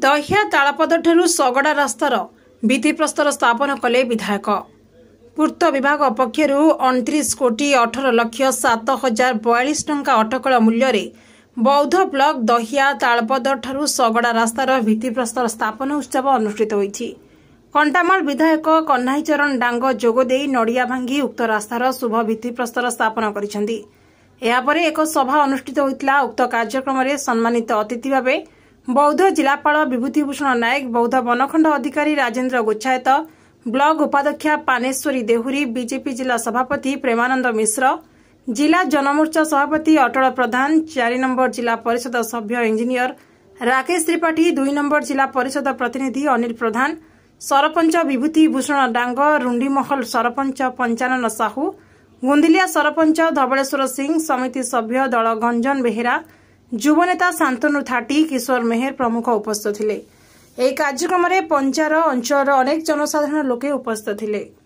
दहिया तालपदु सगड़ा रास्तार भित्तिप्रस्तर स्थापन कले विधायक। पूर्त विभाग पक्षर 29,18,07,042 टंका अटकल मूल्य बौद्ध ब्लॉक दहिया तालपदु सगड़ा रास्तार भित्तिप्रस्तर स्थापन उत्सव अनुष्ठित होईछि। कंटामाल विधायक कन्हाईचरण डांग जोगदे नड़िया भांगी उक्त रास्तार शुभ भित्तिप्रस्तर स्थापन करिसेंति। यापरे एक सभा अनुष्ठित होइतिला। उक्त कार्यक्रम में सम्मानित अतिथि भावे बौद्ध जिलापाल विभूतिभूषण नायक, बौद्ध वनखंड अधिकारी राजेन्द्र गोच्छायत, ब्लॉक उपाध्यक्षा पानेश्वरी देहुरी, बीजेपी जिला सभापति प्रेमानंद मिश्र, जिला जनमोर्चा सभापति अटल प्रधान, 4 नंबर जिला परिषद सभ्य इंजीनियर राकेश त्रिपाठी, 2 नंबर जिला परिषद प्रतिनिधि अनिल प्रधान, सरपंच विभूतिभूषण डांग, रुंडीमहल सरपंच पंचानन साहू, गुंदिलिया सरपंच धवलेश्वर सिंह, समिति सभ्य दल गंजन बेहेरा, युवनेता शांतनु थाटी, किशोर मेहर प्रमुख उपस्थित थिले। ଏହି କାର୍ଯ୍ୟକ୍ରମରେ ପଞ୍ଚାର ଅଞ୍ଚଳର ଅନେକ ଜନସାଧାରଣ ଲୋକେ ଉପସ୍ଥିତ ଥିଲେ।